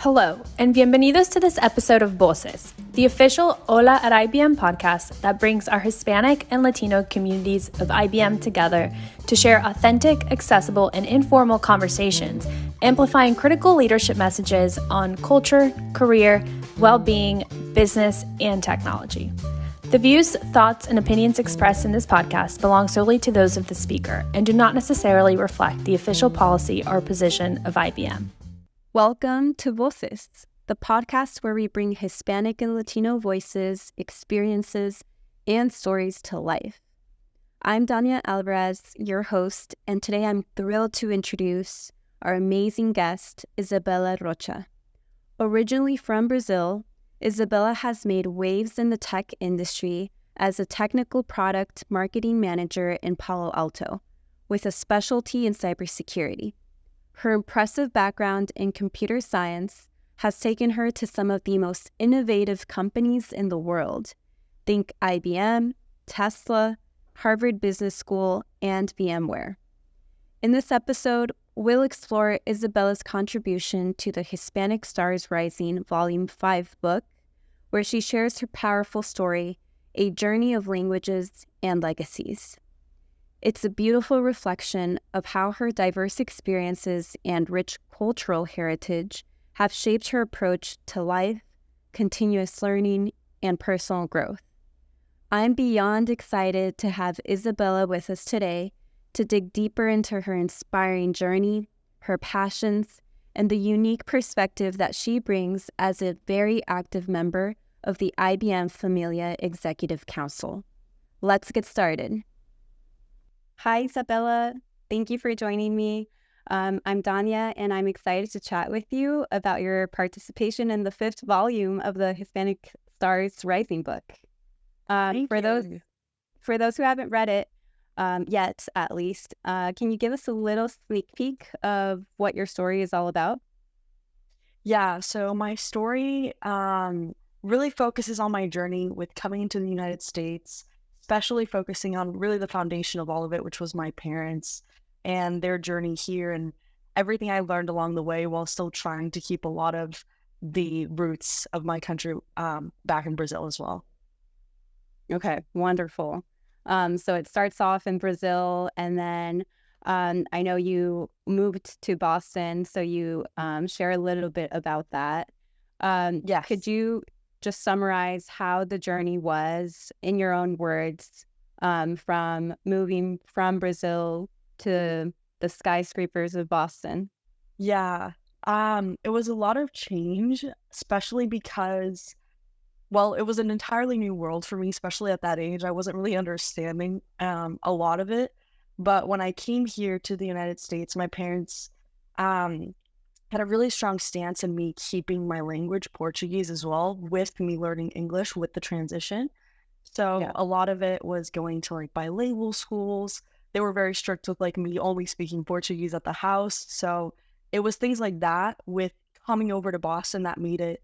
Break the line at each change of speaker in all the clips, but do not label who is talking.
Hello, and bienvenidos to this episode of Voces, the official Hola at IBM podcast that brings our Hispanic and Latino communities of IBM together to share authentic, accessible, and informal conversations, amplifying critical leadership messages on culture, career, well-being, business, and technology. The views, thoughts, and opinions expressed in this podcast belong solely to those of the speaker and do not necessarily reflect the official policy or position of IBM.
Welcome to Voces, the podcast where we bring Hispanic and Latino voices, experiences, and stories to life. I'm Dania Alvarez, your host, and today I'm thrilled to introduce our amazing guest, Isabella Rocha. Originally from Brazil, Isabella has made waves in the tech industry as a technical product marketing manager in Palo Alto, with a specialty in cybersecurity. Her impressive background in computer science has taken her to some of the most innovative companies in the world. Think IBM, Tesla, Harvard Business School, and VMware. In this episode, we'll explore Isabella's contribution to the Hispanic Stars Rising Volume 5 book, where she shares her powerful story, A Journey of Languages and Legacies. It's a beautiful reflection of how her diverse experiences and rich cultural heritage have shaped her approach to life, continuous learning, and personal growth. I'm beyond excited to have Isabella with us today to dig deeper into her inspiring journey, her passions, and the unique perspective that she brings as a very active member of the IBM Familia Executive Council. Let's get started. Hi, Isabella. Thank you for joining me. I'm Dania, and I'm excited to chat with you about your participation in the 5th volume of the Hispanic Stars Rising book. For those who haven't read it yet, at least, can you give us a little sneak peek of what your story is all about?
Yeah, so my story really focuses on my journey with coming into the United States, especially focusing on really the foundation of all of it, which was my parents and their journey here and everything I learned along the way while still trying to keep a lot of the roots of my country back in Brazil as well.
Okay, wonderful. So it starts off in Brazil, and then I know you moved to Boston, so you share a little bit about that.
Yes.
Could you just summarize how the journey was in your own words from moving from Brazil to the skyscrapers of Boston?
Yeah, it was a lot of change, especially because, well, it was an entirely new world for me, especially at that age. I wasn't really understanding a lot of it. But when I came here to the United States, my parents had a really strong stance in me keeping my language, Portuguese, as well, with me learning English with the transition. So
Yeah.
a lot of it was going to like bilingual schools. They were very strict with like me only speaking Portuguese at the house. So it was things like that with coming over to Boston that made it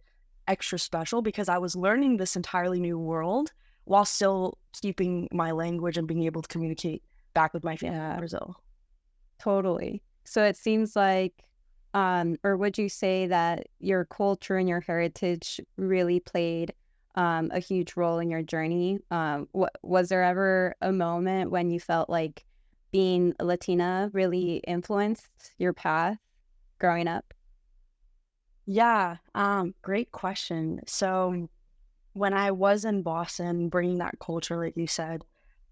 extra special because I was learning this entirely new world while still keeping my language and being able to communicate back with my family in Brazil.
Totally. So it seems like, or would you say that your culture and your heritage really played a huge role in your journey? Was there ever a moment when you felt like being Latina really influenced your path growing up?
Yeah, great question. So when I was in Boston, bringing that culture, like you said,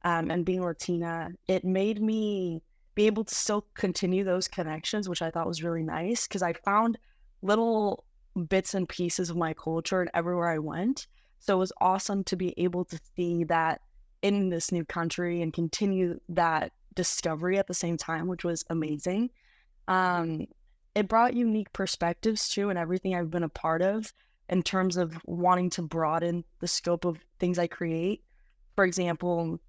and being Latina, it made me be able to still continue those connections, which I thought was really nice because I found little bits and pieces of my culture and everywhere I went. So it was awesome to be able to see that in this new country and continue that discovery at the same time, which was amazing. Um, it brought unique perspectives too, and everything I've been a part of in terms of wanting to broaden the scope of things I create. For example,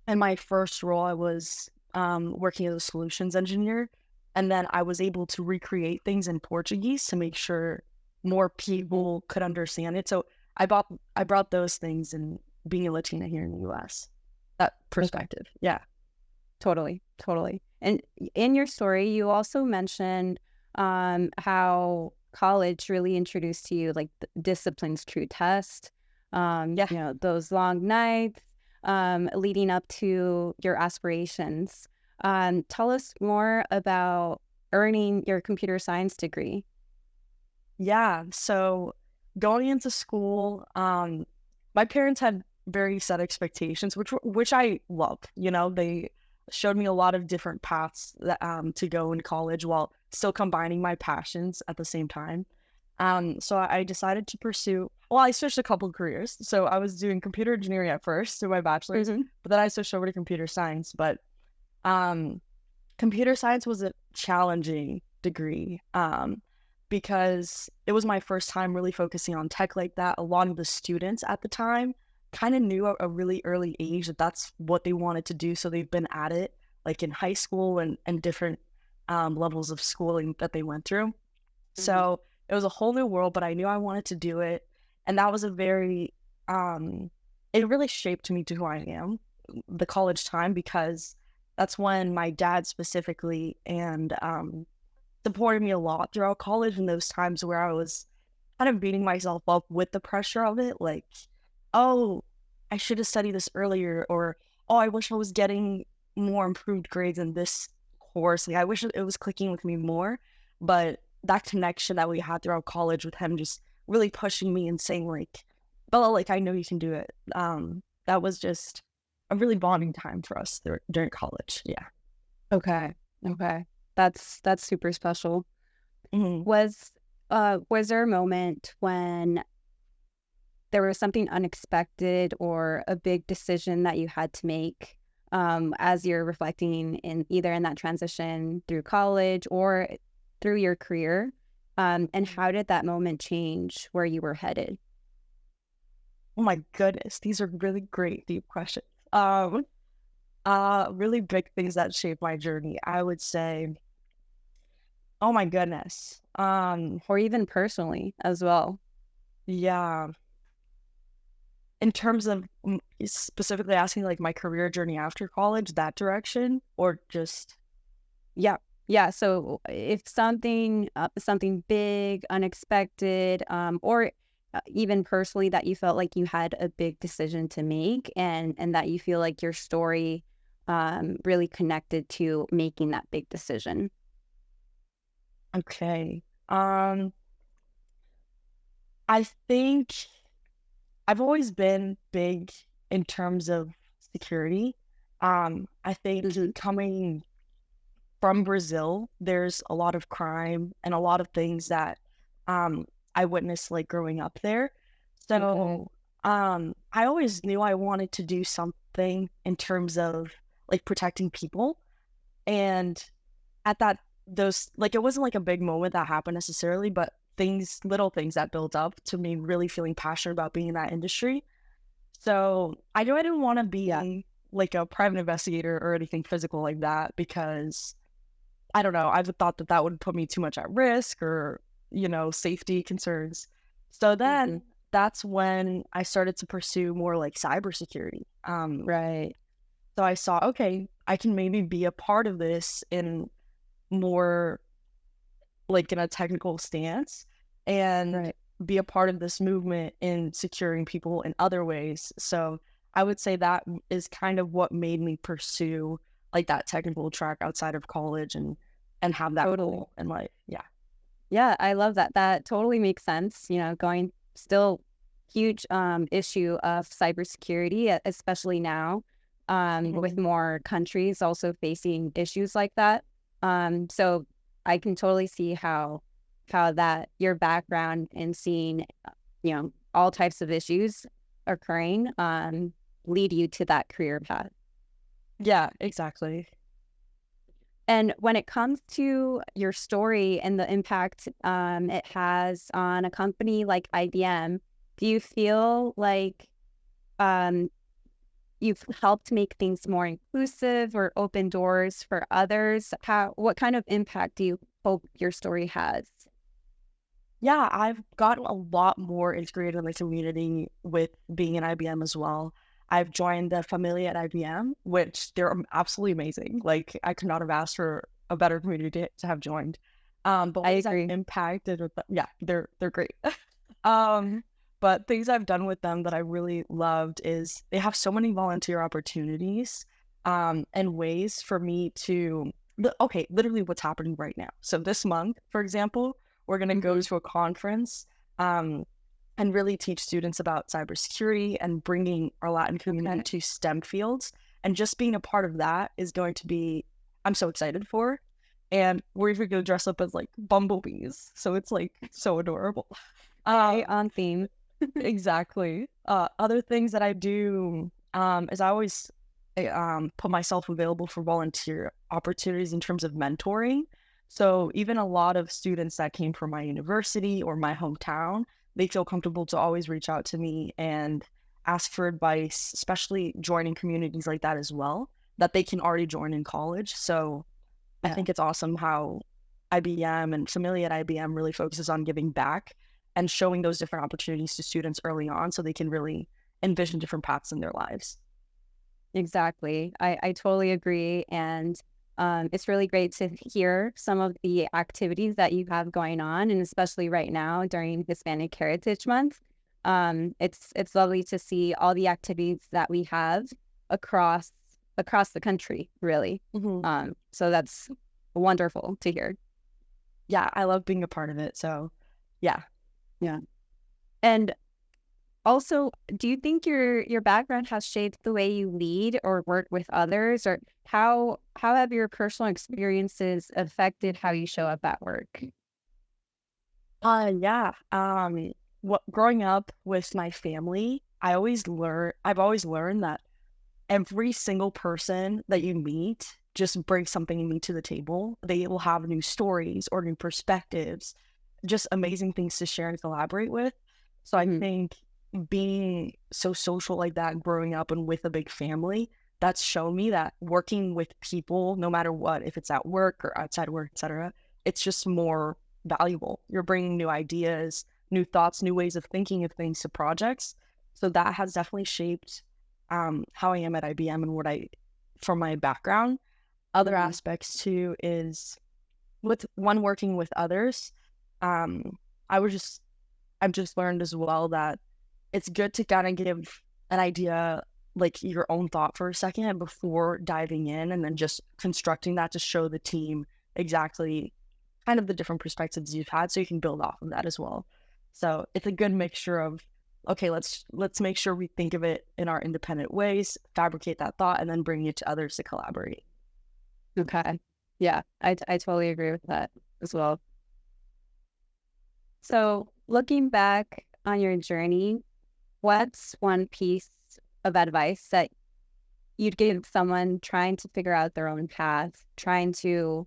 in my first role, I was working as a solutions engineer, and then I was able to recreate things in Portuguese to make sure more people could understand it. So I brought those things in being a Latina here in the U.S. That perspective, yeah.
Totally. And in your story, you also mentioned how college really introduced to you like the discipline's true test, those long nights leading up to your aspirations. Tell us more about earning your computer science degree.
Yeah. So going into school, my parents had very set expectations, which I love. They showed me a lot of different paths that, to go in college while still combining my passions at the same time. So I decided to pursue. Well, I switched a couple of careers. So I was doing computer engineering at first through my bachelor's, but then I switched over to computer science. But um, computer science was a challenging degree. Because it was my first time really focusing on tech like that. A lot of the students at the time kind of knew at a really early age that that's what they wanted to do. So they've been at it like in high school and different levels of schooling that they went through. So it was a whole new world, but I knew I wanted to do it. And that was it really shaped me to who I am, the college time, because that's when my dad specifically and supported me a lot throughout college in those times where I was kind of beating myself up with the pressure of it. Like, oh, I should have studied this earlier, or, oh, I wish I was getting more improved grades in this course. Like, I wish it was clicking with me more. But that connection that we had throughout college with him just really pushing me and saying, like, Bella, like, I know you can do it. That was just a really bonding time for us during college. Yeah.
Okay. That's super special.
Mhm.
Was there a moment when there was something unexpected or a big decision that you had to make as you're reflecting in either in that transition through college or through your career? And how did that moment change where you were headed?
Oh my goodness, these are really great, deep questions. Really big things that shaped my journey. I would say, oh my goodness.
Or even personally as well?
Yeah. In terms of specifically asking like my career journey after college, that direction, or just
Yeah. So if something big, unexpected, or even personally that you felt like you had a big decision to make, and that you feel like your story really connected to making that big decision.
okay. I think I've always been big in terms of security. I think coming from Brazil, there's a lot of crime and a lot of things that I witnessed like growing up there. So I always knew I wanted to do something in terms of like protecting people. And at that those like it wasn't like a big moment that happened necessarily, but little things that built up to me really feeling passionate about being in that industry. So I knew I didn't want to be like a private investigator or anything physical like that because I don't know. I thought that that would put me too much at risk or, safety concerns. So then that's when I started to pursue more like cybersecurity.
Right.
So I saw, okay, I can maybe be a part of this in more like in a technical stance and be a part of this movement in securing people in other ways. So I would say that is kind of what made me pursue like that technical track outside of college and have that goal in life. Yeah.
Yeah, I love that. That totally makes sense. Going still huge issue of cybersecurity, especially now, with more countries also facing issues like that. So I can totally see how that your background in seeing, all types of issues occurring, lead you to that career path.
Yeah, exactly.
And when it comes to your story and the impact it has on a company like IBM, do you feel like um, you've helped make things more inclusive or open doors for others? What kind of impact do you hope your story has?
Yeah, I've gotten a lot more integrated in the community with being in IBM as well. I've joined the family at IBM, which they're absolutely amazing. Like I could not have asked for a better community to have joined. But
I
ways I've
agree.
impacted with them, yeah, they're great. um, but things I've done with them that I really loved is they have so many volunteer opportunities, and ways for me to okay, literally what's happening right now. So this month, for example, we're gonna go to a conference, um, and really teach students about cybersecurity and bringing our Latin community to STEM fields. And just being a part of that is going to be, I'm so excited for. And we're even gonna dress up as like bumblebees, so it's like so adorable.
Very
Um,
on theme.
exactly. Other things that I do is I always put myself available for volunteer opportunities in terms of mentoring. So even a lot of students that came from my university or my hometown, they feel comfortable to always reach out to me and ask for advice, especially joining communities like that as well, that they can already join in college. So I
Yeah.
think it's awesome how IBM and Familia at IBM really focuses on giving back and showing those different opportunities to students early on so they can really envision different paths in their lives.
Exactly. I totally agree. And it's really great to hear some of the activities that you have going on, and especially right now during Hispanic Heritage Month. It's lovely to see all the activities that we have across the country, really. So that's wonderful to hear.
Yeah, I love being a part of it. So, yeah.
Yeah. And also, do you think your background has shaped the way you lead or work with others, or how have your personal experiences affected how you show up at work?
Yeah. What growing up with my family, I've always learned that every single person that you meet just brings something new to the table. They will have new stories or new perspectives, just amazing things to share and collaborate with. So I
Mhm.
think being so social like that, growing up and with a big family, that's shown me that working with people, no matter what, if it's at work or outside work, etc., it's just more valuable. You're bringing new ideas, new thoughts, new ways of thinking of things to projects. So that has definitely shaped how I am at IBM and what from my background. Other
Mhm.
aspects too is with one working with others. Um, I was just I've just learned as well that it's good to kind of give an idea, like your own thought for a second before diving in, and then just constructing that to show the team exactly kind of the different perspectives you've had, so you can build off of that as well. So it's a good mixture of okay, let's make sure we think of it in our independent ways, fabricate that thought, and then bring it to others to collaborate.
Okay. Yeah, I totally agree with that as well. So, looking back on your journey, what's one piece of advice that you'd give someone trying to figure out their own path, trying to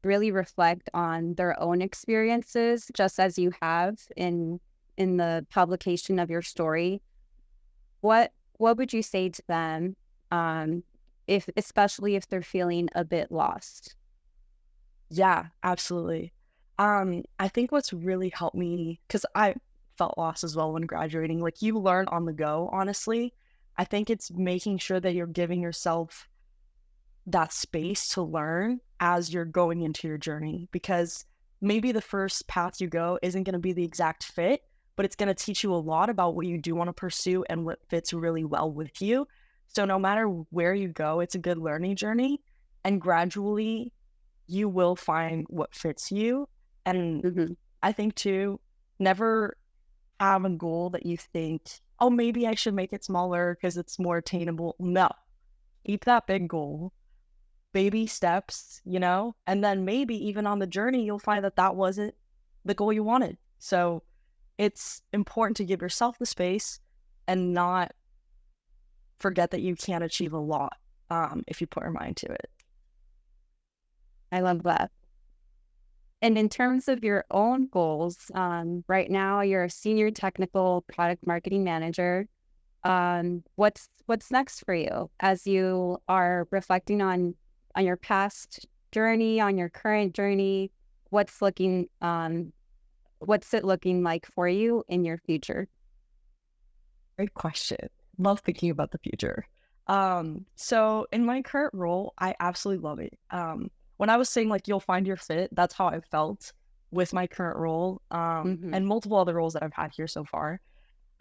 really reflect on their own experiences, just as you have in the publication of your story? What would you say to them, if especially if they're feeling a bit lost?
Yeah, absolutely. I think what's really helped me, because I felt lost as well when graduating, like you learn on the go, honestly. I think it's making sure that you're giving yourself that space to learn as you're going into your journey, because maybe the first path you go isn't going to be the exact fit, but it's going to teach you a lot about what you do want to pursue and what fits really well with you. So no matter where you go, it's a good learning journey, and gradually you will find what fits you. And
Mhm.
I think too, never have a goal that you think, oh, maybe I should make it smaller because it's more attainable. No, keep that big goal, baby steps, and then maybe even on the journey, you'll find that that wasn't the goal you wanted. So it's important to give yourself the space and not forget that you can achieve a lot if you put your mind to it.
I love that. And in terms of your own goals, right now you're a senior technical product marketing manager. What's next for you as you are reflecting on your past journey, on your current journey? What's it looking like for you in your future?
Great question. Love thinking about the future. So in my current role, I absolutely love it. when I was saying like you'll find your fit, that's how I felt with my current role, and multiple other roles that I've had here so far.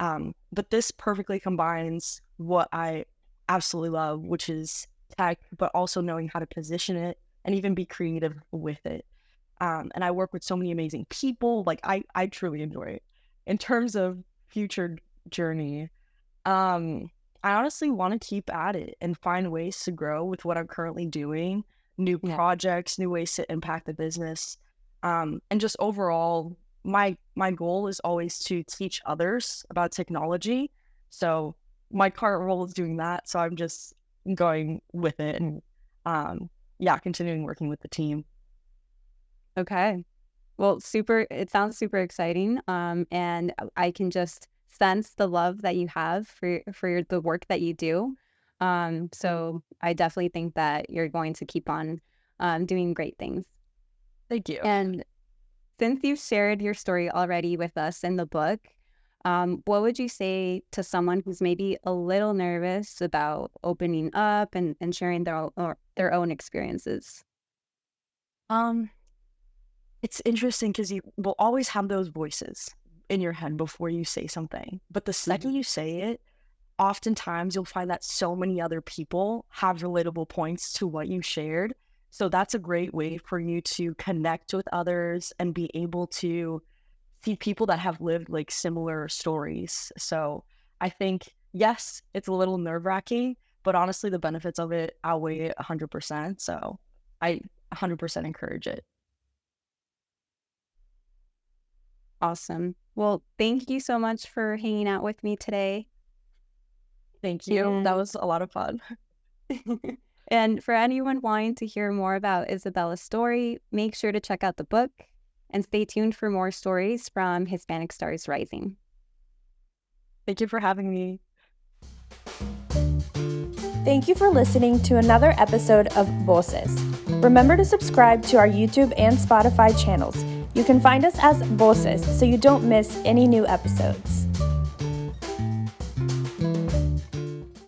But this perfectly combines what I absolutely love, which is tech, but also knowing how to position it and even be creative with it. And I work with so many amazing people. Like I truly enjoy it. In terms of future journey, I honestly want to keep at it and find ways to grow with what I'm currently doing, new projects, new ways to impact the business. And just overall, my goal is always to teach others about technology. So my current role is doing that. So I'm just going with it and continuing working with the team.
Okay. Well, it sounds super exciting. And I can just sense the love that you have for the work that you do. So I definitely think that you're going to keep on doing great things.
Thank you.
And since you've shared your story already with us in the book, what would you say to someone who's maybe a little nervous about opening up and sharing their own experiences?
It's interesting because you will always have those voices in your head before you say something. But the second you say it, oftentimes you'll find that so many other people have relatable points to what you shared. So that's a great way for you to connect with others and be able to see people that have lived like similar stories. So I think, yes, it's a little nerve-wracking, but honestly, the benefits of it outweigh it 100%. So I 100% encourage it.
Awesome. Well, thank you so much for hanging out with me today.
Thank you. That was a lot of fun.
And for anyone wanting to hear more about Isabella's story, make sure to check out the book and stay tuned for more stories from Hispanic Stars Rising.
Thank you for having me.
Thank you for listening to another episode of Voces. Remember to subscribe to our YouTube and Spotify channels. You can find us as Voces so you don't miss any new episodes.